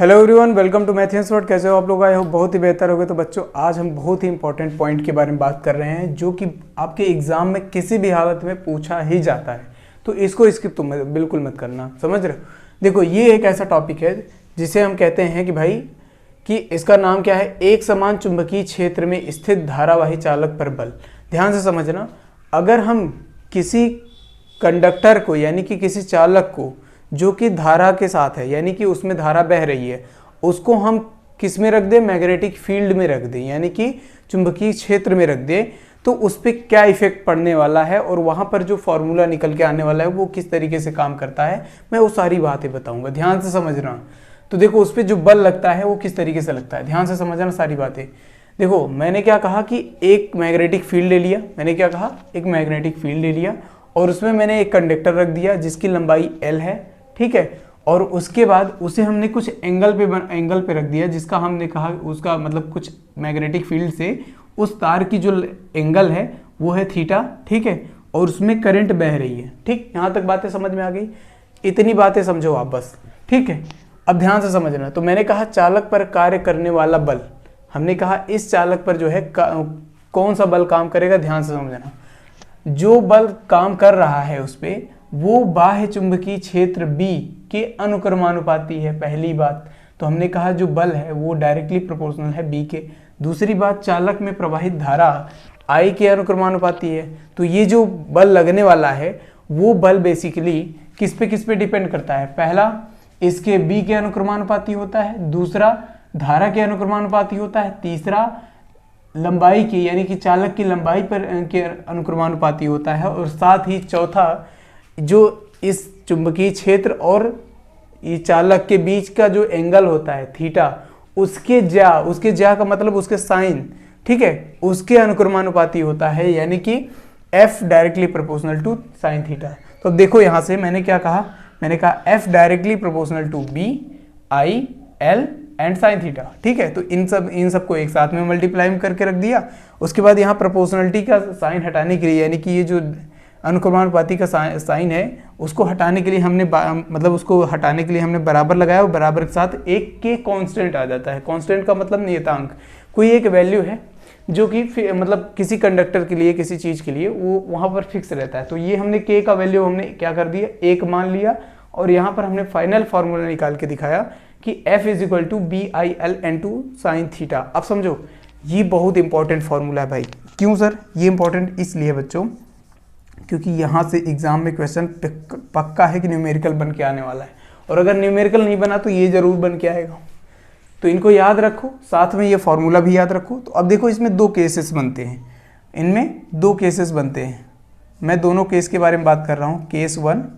Hello everyone, welcome to maths world. कैसे हो आप लोग? आए हो बहुत ही बेहतर हो गए। तो बच्चों, आज हम बहुत ही इंपॉर्टेंट पॉइंट के बारे में बात कर रहे हैं जो कि आपके एग्जाम में किसी भी हालत में पूछा ही जाता है। तो इसको स्किप तुम बिल्कुल मत करना, समझ रहे हो? देखो, ये एक ऐसा टॉपिक है जिसे हम कहते हैं कि भाई कि इसका नाम क्या है, एक समान चुंबकीय क्षेत्र में स्थित धारावाही चालक पर बल। ध्यान से समझना, अगर हम किसी कंडक्टर को यानी कि किसी चालक को जो कि धारा के साथ है, यानी कि उसमें धारा बह रही है, उसको हम किस में रख दें, मैग्नेटिक फील्ड में रख दें, यानी कि चुंबकीय क्षेत्र में रख दें, तो उस पर क्या इफेक्ट पड़ने वाला है और वहाँ पर जो फॉर्मूला निकल के आने वाला है वो किस तरीके से काम करता है, मैं वो सारी बातें बताऊंगा। ध्यान से समझना। तो देखो, उस पर जो बल लगता है वो किस तरीके से लगता है, ध्यान से समझना सारी बातें। देखो, मैंने क्या कहा कि एक मैग्नेटिक फील्ड ले लिया, मैंने क्या कहा, एक मैग्नेटिक फील्ड ले लिया और उसमें मैंने एक कंडक्टर रख दिया जिसकी लंबाई L है, ठीक है। और उसके बाद उसे हमने कुछ एंगल पे रख दिया, जिसका हमने कहा उसका मतलब कुछ मैग्नेटिक फील्ड से उस तार की जो एंगल है वो है थीटा, ठीक है। और उसमें करंट बह रही है, ठीक। यहाँ तक बातें समझ में आ गई? इतनी बातें समझो आप बस, ठीक है। अब ध्यान से समझना। तो मैंने कहा चालक पर कार्य करने वाला बल, हमने कहा इस चालक पर जो है कौन सा बल काम करेगा। ध्यान से समझना, जो बल काम कर रहा है उस पर वो बाह्य चुंबकीय क्षेत्र B के अनुक्रमानुपाती है, पहली बात। तो हमने कहा जो बल है वो डायरेक्टली प्रोपोर्शनल है B के। दूसरी बात, चालक में प्रवाहित धारा I के अनुक्रमानुपाती है। तो ये जो बल लगने वाला है वो बल बेसिकली किस पे डिपेंड करता है? पहला, इसके B के अनुक्रमानुपाती होता है, दूसरा धारा के अनुक्रमानुपाती होता है, तीसरा लंबाई की यानी कि चालक की लंबाई पर के अनुक्रमानुपाती होता है, और साथ ही चौथा, जो इस चुंबकीय क्षेत्र और ये चालक के बीच का जो एंगल होता है थीटा, उसके ज्या का मतलब उसके साइन, ठीक है, उसके अनुक्रमानुपाती होता है, यानी कि F directly proportional to sine theta. तो देखो यहाँ से मैंने क्या कहा, मैंने कहा F directly proportional to B I L and sine theta, ठीक है। तो इन सब को एक साथ में मल्टीप्लाई करके रख दिया। उसके बाद यहाँ प्रोपोर्शनलिटी का साइन हटाने के लिए, यानी कि ये जो अनुक्रमानुपाती का साइन है उसको हटाने के लिए हमने बराबर लगाया, और बराबर के साथ एक के कांस्टेंट आ जाता है। कांस्टेंट का मतलब नियतांक, कोई एक वैल्यू है जो कि मतलब किसी कंडक्टर के लिए, किसी चीज़ के लिए वो वहाँ पर फिक्स रहता है। तो ये हमने के का वैल्यू हमने क्या कर दिया, एक मान लिया, और यहाँ पर हमने फाइनल फार्मूला निकाल के दिखाया कि F is equal to BIL N2 sine theta. अब समझो, ये बहुत इंपॉर्टेंट फार्मूला है भाई। क्यों सर? ये इंपॉर्टेंट इसलिए बच्चों क्योंकि यहाँ से एग्जाम में क्वेश्चन पक्का है कि न्यूमेरिकल बन के आने वाला है, और अगर न्यूमेरिकल नहीं बना तो ये जरूर बन के आएगा। तो इनको याद रखो, साथ में ये फार्मूला भी याद रखो। तो अब देखो, इसमें दो केसेस बनते हैं, इनमें दो केसेस बनते हैं। मैं दोनों केस के बारे में बात कर रहा हूँ, केस 1,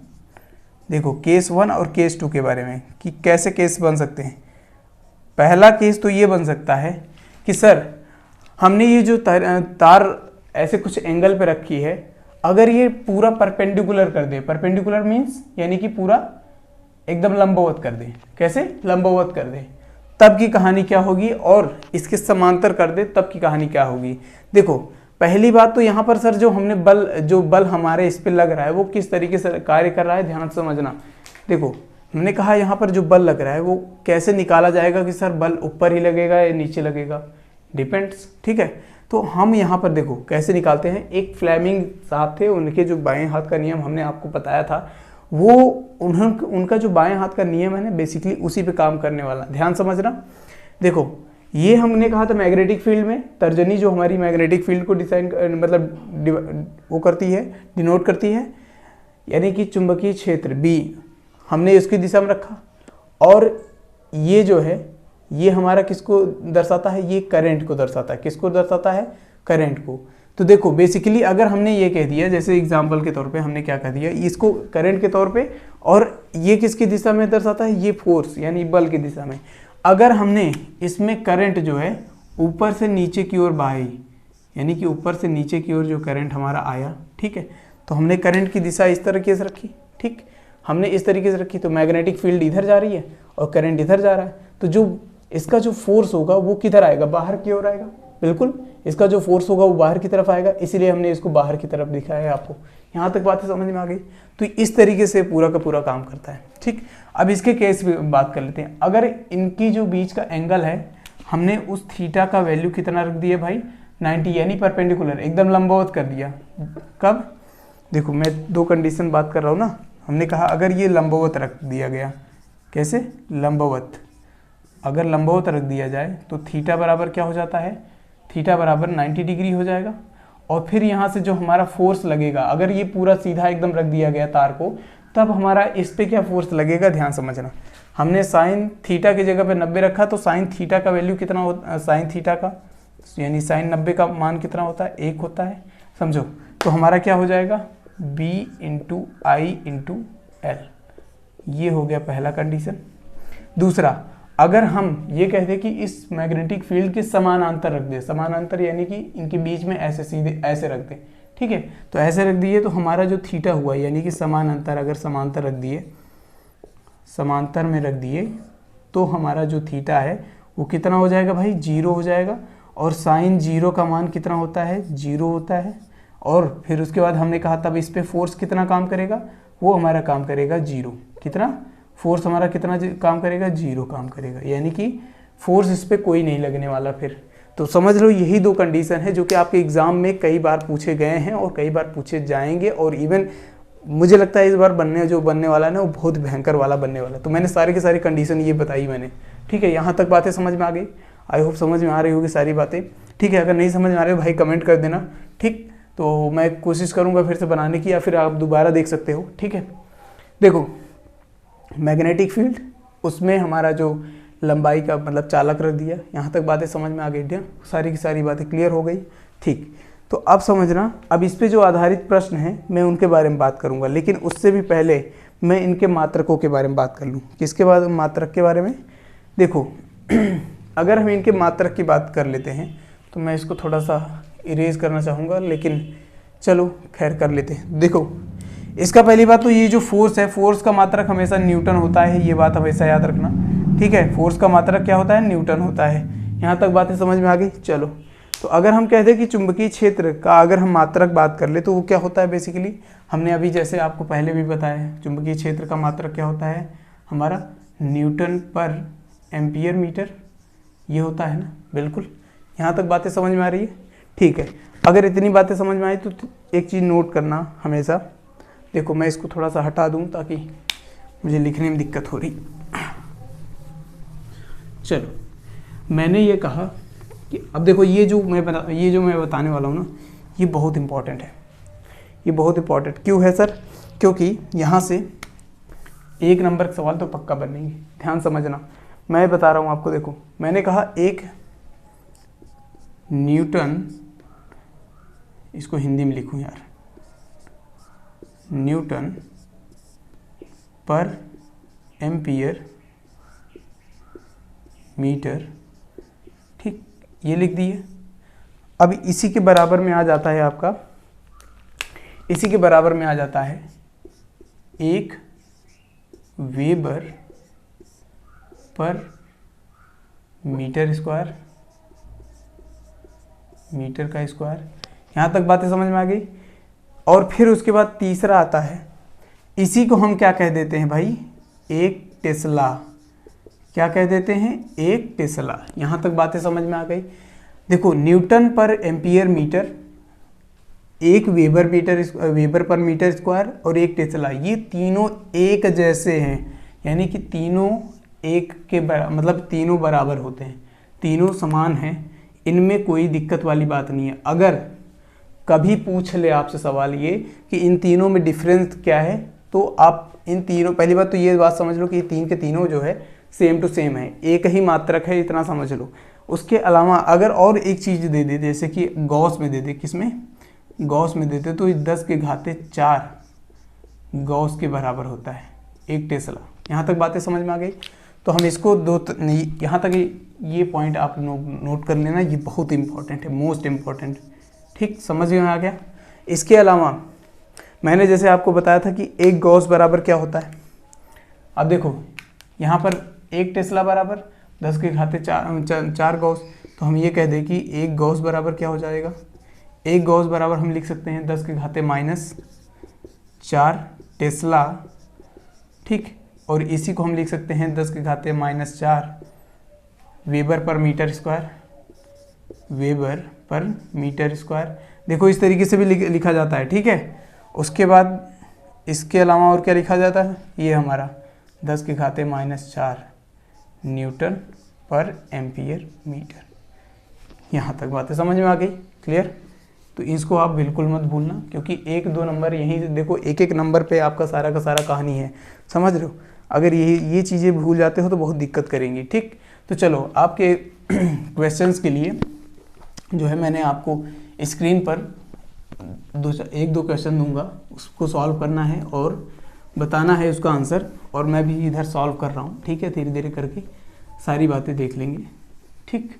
देखो केस 1 और केस 2 के बारे में, कि कैसे केस बन सकते हैं। पहला केस तो ये बन सकता है कि सर हमने ये जो तार ऐसे कुछ एंगल पे रखी है, अगर ये पूरा परपेंडिकुलर कर दे, परपेंडिकुलर मीन्स यानी कि पूरा एकदम लंबवत कर दे। कैसे लंबवत कर दे, तब की कहानी क्या होगी, और इसके समांतर कर दे तब की कहानी क्या होगी। देखो, पहली बात तो यहाँ पर सर जो बल हमारे इस पे लग रहा है वो किस तरीके से कार्य कर रहा है, ध्यान से समझना। देखो, हमने कहा यहाँ पर जो बल लग रहा है वो कैसे निकाला जाएगा कि सर बल ऊपर ही लगेगा या नीचे लगेगा, डिपेंड्स, ठीक है। तो हम यहाँ पर देखो कैसे निकालते हैं। एक फ्लेमिंग साहब थे, उनके जो बाएं हाथ का नियम हमने आपको बताया था, वो उनका जो बाएं हाथ का नियम है ना, बेसिकली उसी पे काम करने वाला। ध्यान समझना। देखो, ये हमने कहा था मैग्नेटिक फील्ड में तर्जनी जो हमारी मैग्नेटिक फील्ड को वो करती है, डिनोट करती है, यानी कि चुंबकीय क्षेत्र B हमने इसकी दिशा में रखा, और ये जो है ये हमारा किसको दर्शाता है, ये करंट को दर्शाता है। किसको दर्शाता है? करंट को। तो देखो, बेसिकली अगर हमने ये कह दिया, जैसे एग्जांपल के तौर पे हमने क्या कह दिया, इसको करंट के तौर पे, और ये किसकी दिशा में दर्शाता है, ये फोर्स यानी बल की दिशा में। अगर हमने इसमें करंट जो है ऊपर से नीचे की ओर बहाई, यानी कि ऊपर से नीचे की ओर जो करंट हमारा आया, ठीक है, तो हमने करंट की दिशा इस तरीके से रखी, ठीक, हमने इस तरीके से रखी, तो मैग्नेटिक फील्ड इधर जा रही है और करंट इधर जा रहा है। तो जो इसका जो फोर्स होगा वो किधर आएगा, बाहर की ओर आएगा। बिल्कुल, इसका जो फोर्स होगा वो बाहर की तरफ आएगा, इसीलिए हमने इसको बाहर की तरफ दिखाया है आपको। यहाँ तक बातें समझ में आ गई। तो इस तरीके से पूरा का पूरा काम करता है, ठीक। अब इसके केस भी बात कर लेते हैं। अगर इनकी जो बीच का एंगल है, हमने उस थीटा का वैल्यू कितना रख दिया भाई 90, यानी परपेंडिकुलर, एकदम लंबवत कर दिया। कब? देखो मैं दो कंडीशन बात कर रहा हूँ ना। हमने कहा अगर ये लंबवत रख दिया गया, कैसे? लंबवत, अगर लंबवत रख दिया जाए तो थीटा बराबर क्या हो जाता है? थीटा बराबर 90 डिग्री हो जाएगा। और फिर यहाँ से जो हमारा फोर्स लगेगा, अगर ये पूरा सीधा एकदम रख दिया गया तार को, तब हमारा इस पे क्या फोर्स लगेगा, ध्यान समझना। हमने साइन थीटा की जगह पे 90 रखा, तो साइन थीटा का वैल्यू कितना होता, साइन थीटा का यानी साइन 90 का मान कितना होता है? 1 होता है, समझो। तो हमारा क्या हो जाएगा? b इंटू आई इंटू एल। ये हो गया पहला कंडीशन। दूसरा, अगर हम ये कहते कि इस मैग्नेटिक फील्ड के समानांतर रख दे, समानांतर यानी कि इनके बीच में ऐसे सीधे ऐसे रख दे, ठीक है, तो ऐसे रख दिए तो हमारा जो थीटा हुआ यानी कि समानांतर, अगर समांतर रख दिए, समांतर में रख दिए, तो हमारा जो थीटा है वो कितना हो जाएगा भाई? 0 हो जाएगा। और साइन 0 का मान कितना होता है? 0 होता है। और फिर उसके बाद हमने कहा तब इस पे फोर्स कितना काम करेगा? वो हमारा काम करेगा 0। कितना फोर्स हमारा कितना काम करेगा? 0 काम करेगा, यानी कि फोर्स इस पे कोई नहीं लगने वाला फिर। तो समझ लो यही दो कंडीशन है जो कि आपके एग्जाम में कई बार पूछे गए हैं और कई बार पूछे जाएंगे, और इवन मुझे लगता है इस बार बनने वाला है ना, वो बहुत भयंकर वाला बनने वाला। तो मैंने सारी की सारी कंडीशन ये बताई मैंने, ठीक है। यहाँ तक बातें समझ में आ गई? आई होप समझ में आ रही होगी सारी बातें, ठीक है। अगर नहीं समझ में आ रही हो भाई कमेंट कर देना, ठीक। तो मैं कोशिश करूँगा फिर से बनाने की, या फिर आप दोबारा देख सकते हो, ठीक है। देखो मैग्नेटिक फील्ड, उसमें हमारा जो लंबाई का मतलब चालक रख दिया, यहाँ तक बातें समझ में आ गई, सारी की सारी बातें क्लियर हो गई, ठीक। तो अब समझना, अब इस पे जो आधारित प्रश्न हैं मैं उनके बारे में बात करूँगा, लेकिन उससे भी पहले मैं इनके मात्रकों के बारे में बात कर लूँ। किसके बाद? मात्रक के बारे में। देखो अगर हम इनके मात्रक की बात कर लेते हैं तो मैं इसको थोड़ा सा इरेज करना चाहूँगा, लेकिन चलो खैर कर लेते हैं। देखो इसका पहली बात तो ये जो फोर्स है, फोर्स का मात्रक हमेशा न्यूटन होता है, ये बात हमेशा याद रखना, ठीक है। फोर्स का मात्रक क्या होता है? न्यूटन होता है। यहाँ तक बातें समझ में आ गई? चलो, तो अगर हम कहते हैं कि चुंबकीय क्षेत्र का अगर हम मात्रक बात कर ले तो वो क्या होता है? बेसिकली हमने अभी जैसे आपको पहले भी बताया है, चुंबकीय क्षेत्र का मात्रक क्या होता है हमारा? न्यूटन पर एम्पियर मीटर, ये होता है ना, बिल्कुल। यहाँ तक बातें समझ में आ रही है? ठीक है। अगर इतनी बातें समझ में आई तो एक चीज़ नोट करना हमेशा। देखो मैं इसको थोड़ा सा हटा दूँ ताकि मुझे लिखने में दिक्कत हो रही। चलो मैंने ये कहा कि अब देखो ये जो मैं बताने वाला हूँ ना, ये बहुत इंपॉर्टेंट है। ये बहुत इंपॉर्टेंट क्यों है सर? क्योंकि यहाँ से 1 नंबर का सवाल तो पक्का बनेंगे, ध्यान समझना। मैं बता रहा हूँ आपको, देखो मैंने कहा एक न्यूटन, इसको हिंदी में लिखूँ यार, न्यूटन पर एम्पियर मीटर, ठीक, ये लिख दिए। अब इसी के बराबर में आ जाता है आपका, इसी के बराबर में आ जाता है 1 वेबर पर मीटर स्क्वायर, मीटर का स्क्वायर। यहाँ तक बातें समझ में आ गई। और फिर उसके बाद तीसरा आता है, इसी को हम क्या कह देते हैं भाई? 1 टेस्ला। क्या कह देते हैं? 1 टेस्ला। यहाँ तक बातें समझ में आ गई। देखो न्यूटन पर एम्पियर मीटर, 1 वेबर पर मीटर स्क्वायर और 1 टेस्ला, ये तीनों एक जैसे हैं, यानी कि तीनों एक के मतलब तीनों बराबर होते हैं, तीनों समान हैं, इनमें कोई दिक्कत वाली बात नहीं है। अगर कभी पूछ ले आपसे सवाल ये कि इन तीनों में डिफरेंस क्या है, तो आप इन तीनों, पहली बात तो ये बात समझ लो कि तीन के तीनों जो है सेम टू सेम है, एक ही मात्रक है, इतना समझ लो। उसके अलावा अगर और एक चीज़ दे दे, जैसे कि गॉस में दे दे, किसमें? गॉस में देते तो 10⁴ गॉस के बराबर होता है 1 टेस्ला। यहाँ तक बातें समझ में आ गई। तो हम इसको यहाँ तक ये पॉइंट आप नोट कर लेना, ये बहुत इंपॉर्टेंट है, मोस्ट इम्पॉर्टेंट, ठीक, समझ में आ गया। इसके अलावा मैंने जैसे आपको बताया था कि 1 गॉस बराबर क्या होता है। अब देखो यहाँ पर 1 टेस्ला बराबर 10⁴ गॉस, तो हम ये कह दें कि 1 गॉस बराबर क्या हो जाएगा? 1 गॉस बराबर हम लिख सकते हैं 10⁻⁻⁴ टेस्ला, ठीक। और इसी को हम लिख सकते हैं 10 की घात -4 वेबर पर मीटर स्क्वायर, वेबर पर मीटर स्क्वायर। देखो इस तरीके से भी लिखा जाता है, ठीक है। उसके बाद इसके अलावा और क्या लिखा जाता है, ये हमारा 10 की घात -4 न्यूटन पर एम्पियर मीटर। यहाँ तक बातें समझ में आ गई, क्लियर। तो इसको आप बिल्कुल मत भूलना, क्योंकि 1-2 नंबर यहीं देखो, एक एक नंबर पे आपका सारा का सारा कहानी है, समझ रहे हो। अगर ये चीज़ें भूल जाते हो तो बहुत दिक्कत करेंगी, ठीक। तो चलो आपके क्वेश्चंस के लिए जो है मैंने आपको स्क्रीन पर 1-2 क्वेश्चन दूंगा, उसको सॉल्व करना है और बताना है उसका आंसर, और मैं भी इधर सॉल्व कर रहा हूँ, ठीक है। धीरे धीरे करके सारी बातें देख लेंगे, ठीक।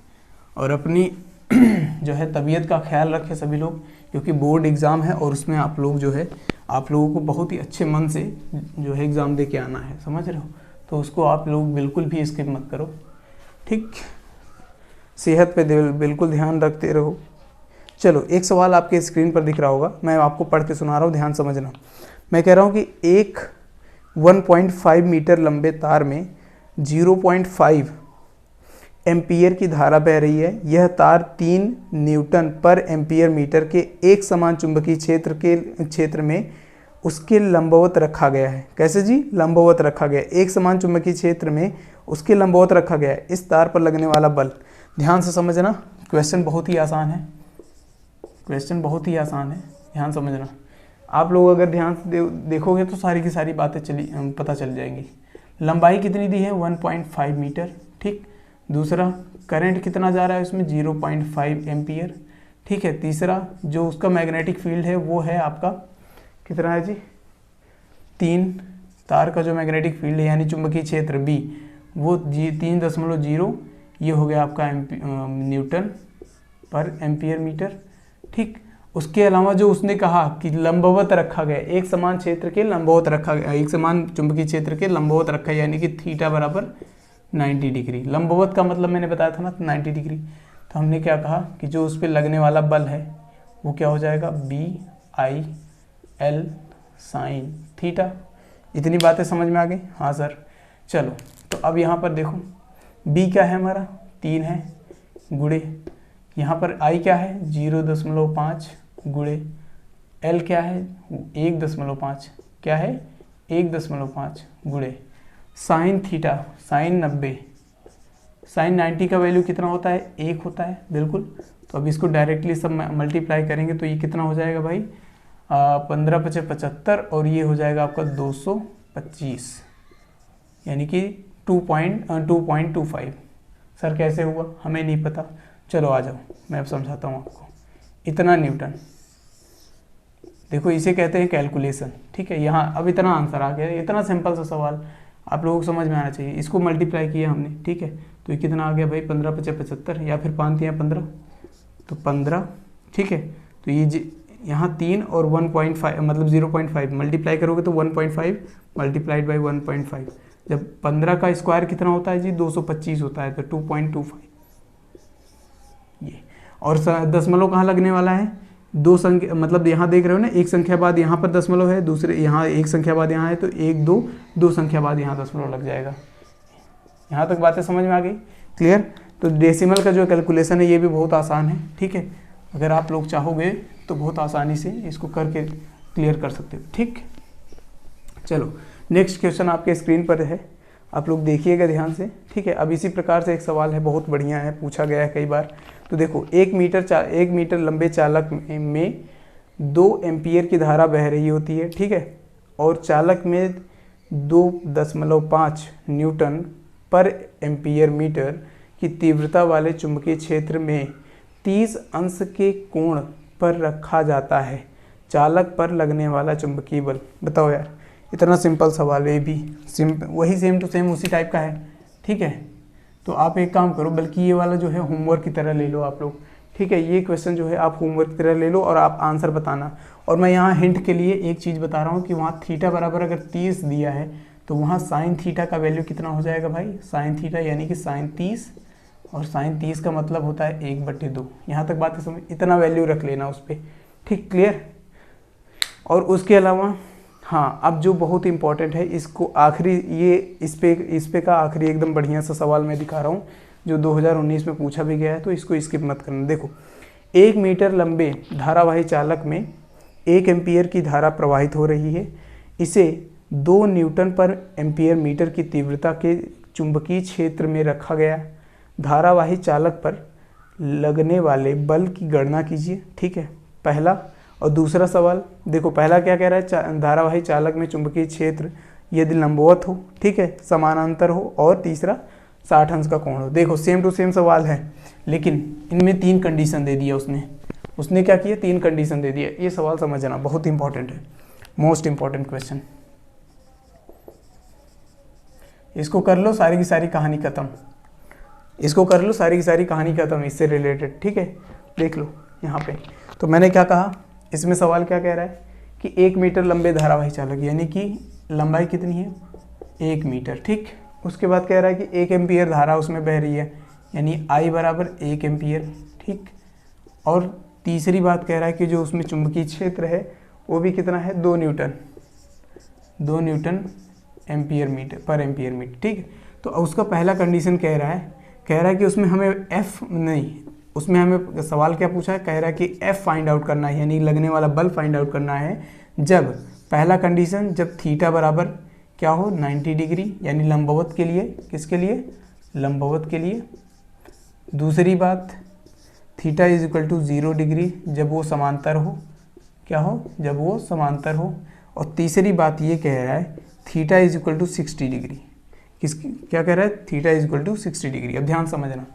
और अपनी जो है तबीयत का ख्याल रखें सभी लोग, क्योंकि बोर्ड एग्ज़ाम है और उसमें आप लोग जो है आप लोगों को बहुत ही अच्छे मन से जो है एग्ज़ाम दे के आना है, समझ रहे हो। तो उसको आप लोग बिल्कुल भी स्किप मत करो, ठीक। सेहत पे बिल्कुल ध्यान रखते रहो। चलो एक सवाल आपके स्क्रीन पर दिख रहा होगा, मैं आपको पढ़ के सुना रहा हूँ, ध्यान समझना। मैं कह रहा हूँ कि एक 1.5 मीटर लंबे तार में 0.5 एम्पियर की धारा बह रही है। यह तार 3 न्यूटन पर एम्पियर मीटर के एक समान चुंबकीय क्षेत्र में उसके लंबवत रखा गया है। कैसे जी, लंबवत रखा गया, एक समान चुंबकीय क्षेत्र में उसके लंबवत रखा गया है। इस तार पर लगने वाला बल, ध्यान से समझना, क्वेश्चन बहुत ही आसान है, क्वेश्चन बहुत ही आसान है, ध्यान समझना। आप लोग अगर ध्यान से देखोगे तो सारी की सारी बातें पता चल जाएंगी। लंबाई कितनी दी है, 1.5 मीटर, ठीक। दूसरा, करंट कितना जा रहा है उसमें, 0.5 एम्पियर, ठीक है। तीसरा, जो उसका मैग्नेटिक फील्ड है वो है आपका कितना है जी, 3। तार का जो मैग्नेटिक फील्ड है यानी चुंबकीय क्षेत्र B, वो 3.0, ये हो गया आपका न्यूटन पर एम्पियर मीटर, ठीक। उसके अलावा जो उसने कहा कि लंबवत रखा गया, एक समान क्षेत्र के लंबवत रखा गया, एक समान चुंबकीय क्षेत्र के लंबवत रखा, यानी कि थीटा बराबर 90 डिग्री। लंबवत का मतलब मैंने बताया था ना 90 डिग्री। तो हमने क्या कहा कि जो उस पर लगने वाला बल है वो क्या हो जाएगा, BIL साइन थीटा। इतनी बातें समझ में आ गई, हाँ सर। चलो तो अब यहाँ पर देखो, B क्या है हमारा, 3 है, गुणे यहाँ पर I क्या है, 0.5 गुणे L क्या है, 1.5, क्या है 1.5 गुणे साइन थीटा, साइन 90, साइन 90 का वैल्यू कितना होता है, 1 होता है, बिल्कुल। तो अब इसको डायरेक्टली सब मल्टीप्लाई करेंगे तो ये कितना हो जाएगा भाई, 15×5 = 75, और ये हो जाएगा आपका 225, यानी कि 2.25। सर कैसे हुआ, हमें नहीं पता, चलो आ जाओ मैं अब समझाता हूँ आपको। इतना न्यूटन, देखो इसे कहते हैं कैलकुलेशन, ठीक है। यहाँ अब इतना आंसर आ गया, इतना सिंपल सा सवाल आप लोगों को समझ में आना चाहिए। इसको मल्टीप्लाई किया हमने, ठीक है। तो ये कितना आ गया भाई, 15×5 = 75, या फिर 5 × 15 तो 15, ठीक है। तो ये यहाँ 3 और 1.5 मतलब 0.5 मल्टीप्लाई करोगे तो 1.5 मल्टीप्लाइड बाई 1.5, जब 15 का स्क्वायर कितना होता है जी, 225 होता है, तो 2.25 ये। और दशमलव कहाँ लगने वाला है, 2 संख्या, मतलब यहाँ देख रहे हो ना, एक संख्या बाद यहाँ पर दशमलव है, दूसरे यहाँ एक संख्या बाद यहाँ है, तो 1 2 संख्या बाद यहाँ दशमलव लग जाएगा। यहाँ तक बातें समझ में आ गई, क्लियर। तो डेसिमल का जो कैलकुलेशन है ये भी बहुत आसान है, ठीक है। अगर आप लोग चाहोगे तो बहुत आसानी से इसको करके क्लियर कर सकते हो, ठीक। चलो नेक्स्ट क्वेश्चन आपके स्क्रीन पर है, आप लोग देखिएगा ध्यान से, ठीक है। अब इसी प्रकार से एक सवाल है, बहुत बढ़िया है, पूछा गया है कई बार। तो देखो 1 मीटर लंबे चालक में 2 एम्पियर की धारा बह रही होती है, ठीक है। और चालक में 2.5 न्यूटन पर एम्पियर मीटर की तीव्रता वाले चुंबकीय क्षेत्र में 30 अंश के कोण पर रखा जाता है। चालक पर लगने वाला चुंबकीय बल, बताओ यार, इतना सिंपल सवाल है, भी वही सेम टू सेम उसी टाइप का है, ठीक है। तो आप एक काम करो, बल्कि ये वाला जो है होमवर्क की तरह ले लो आप लोग, ठीक है। ये क्वेश्चन जो है आप होमवर्क की तरह ले लो और आप आंसर बताना। और मैं यहाँ हिंट के लिए एक चीज़ बता रहा हूँ कि वहाँ थीटा बराबर अगर 30 दिया है तो वहाँ साइन थीटा का वैल्यू कितना हो जाएगा भाई, साइन थीटा यानी कि साइन 30, और साइन 30 का मतलब होता है 1/2। यहाँ तक बात समझ, इतना वैल्यू रख लेना उस पर, ठीक, क्लियर। और उसके अलावा हाँ, अब जो बहुत इंपॉर्टेंट है, इसको आखिरी, ये इस पे का आखिरी एकदम बढ़िया सा सवाल मैं दिखा रहा हूँ जो 2019 में पूछा भी गया है, तो इसको स्किप मत करना। देखो, 1 मीटर लंबे धारावाही चालक में 1 एम्पीयर की धारा प्रवाहित हो रही है। इसे 2 न्यूटन पर एम्पीयर मीटर की तीव्रता के चुंबकीय क्षेत्र में रखा गया। धारावाही चालक पर लगने वाले बल की गणना कीजिए। ठीक है, पहला। और दूसरा सवाल देखो, पहला क्या कह रहा है, धारावाही चालक में चुंबकीय क्षेत्र यदि लंबवत हो, ठीक है, समानांतर हो, और तीसरा 60 अंश का कोण हो। देखो सेम टू सेम सवाल है, लेकिन इनमें 3 कंडीशन दे दिया उसने क्या किया, 3 कंडीशन दे दिया। ये सवाल समझना बहुत इंपॉर्टेंट है, मोस्ट इंपॉर्टेंट क्वेश्चन। इसको कर लो, सारी की सारी कहानी खत्म। इसको कर लो, सारी की सारी कहानी खत्म इससे रिलेटेड। ठीक है, देख लो यहाँ पे। तो मैंने क्या कहा, इसमें सवाल क्या कह रहा है कि 1 मीटर लंबे धारावाही चालक, यानी कि लंबाई कितनी है, 1 मीटर। ठीक, उसके बाद कह रहा है कि 1 एम्पीयर धारा उसमें बह रही है, यानी I बराबर 1 एम्पीयर। ठीक, और तीसरी बात कह रहा है कि जो उसमें चुंबकीय क्षेत्र है वो भी कितना है, 2 न्यूटन एम्पीयर मीटर पर एम्पीयर मीटर। ठीक, तो उसका पहला कंडीशन कह रहा है कि उसमें हमें उसमें हमें सवाल क्या पूछा है, कह रहा है कि F फाइंड आउट करना है, यानी लगने वाला बल फाइंड आउट करना है जब, पहला कंडीशन, जब थीटा बराबर क्या हो, 90 डिग्री, यानी लंबवत के लिए, किसके लिए, लंबवत के लिए। दूसरी बात, theta is equal to 0 degree, जब वो समांतर हो, क्या हो, जब वो समांतर हो। और तीसरी बात ये कह रहा है theta is equal to 60 degree, क्या कह रहा है, theta is equal to 60 degree. अब ध्यान समझना,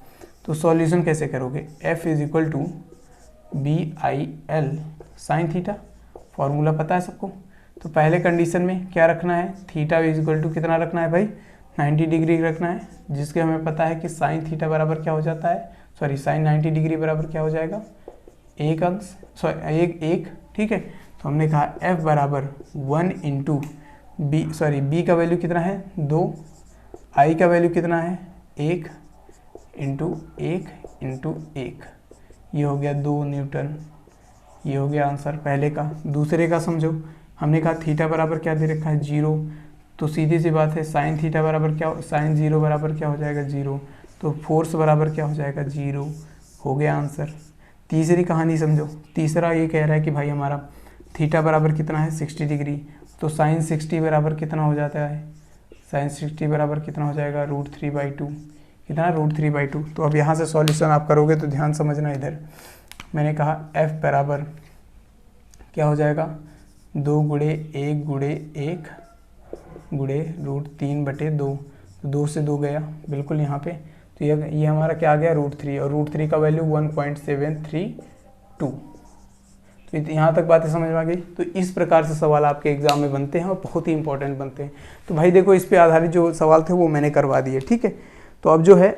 तो सॉल्यूशन कैसे करोगे, F is equal to BIL sine theta, formula पता है सबको। तो पहले कंडीशन में क्या रखना है, थीटा इज इक्वल टू कितना रखना है भाई, 90 डिग्री रखना है, जिसके हमें पता है कि साइन थीटा बराबर क्या हो जाता है, सॉरी साइन 90 डिग्री बराबर क्या हो जाएगा, 1 अंश, सॉरी 1। ठीक है, तो हमने कहा F बराबर 1 इंटू B का वैल्यू कितना है, 2, I का वैल्यू कितना है, 1 इंटू 1, ये हो गया 2 न्यूटन। ये हो गया आंसर पहले का। दूसरे का समझो, हमने कहा थीटा बराबर क्या दे रखा है, 0, तो सीधी सी बात है साइन थीटा बराबर क्या, साइन 0 बराबर क्या हो जाएगा, 0, तो फोर्स बराबर क्या हो जाएगा, 0, हो गया आंसर। तीसरी कहानी समझो, तीसरा ये कह रहा है कि भाई हमारा थीटा बराबर कितना है, 60 डिग्री, तो साइन 60 बराबर कितना हो जाता है, साइन 60 बराबर कितना हो जाएगा, √3/2, कितना, √3/2। तो अब यहाँ से सॉल्यूशन आप करोगे तो ध्यान समझना, इधर मैंने कहा F बराबर क्या हो जाएगा, 2 गुणे 1 गुणे 1 गुणे √3/2, तो 2 से 2 गया बिल्कुल यहाँ पे। तो ये हमारा क्या आ गया, √3, और √3 का वैल्यू 1.732। तो यहाँ तक बातें समझ में आ गई। तो इस प्रकार से सवाल आपके एग्जाम में बनते हैं और बहुत ही इंपॉर्टेंट बनते हैं। तो भाई देखो, इस पे आधारित जो सवाल थे वो मैंने करवा दिए। ठीक है, तो अब जो है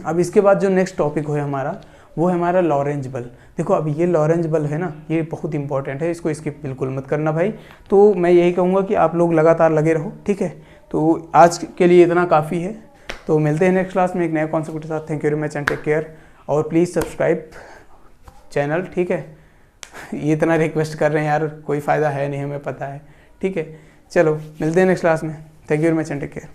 अब इसके बाद जो नेक्स्ट टॉपिक है हमारा, वो है हमारा लॉरेंज बल। देखो अब ये लॉरेंज बल है ना, ये बहुत इंपॉर्टेंट है, इसको स्किप बिल्कुल मत करना भाई। तो मैं यही कहूँगा कि आप लोग लगातार लगे रहो। ठीक है, तो आज के लिए इतना काफ़ी है। तो मिलते हैं नेक्स्ट क्लास में एक नए कॉन्सेप्ट के साथ। Thank you very much and take care, और प्लीज़ सब्सक्राइब चैनल। ठीक है, ये इतना रिक्वेस्ट कर रहे हैं यार, कोई फ़ायदा है नहीं, हमें पता है। ठीक है, चलो मिलते हैं नेक्स्ट क्लास में। Thank you very much and take care.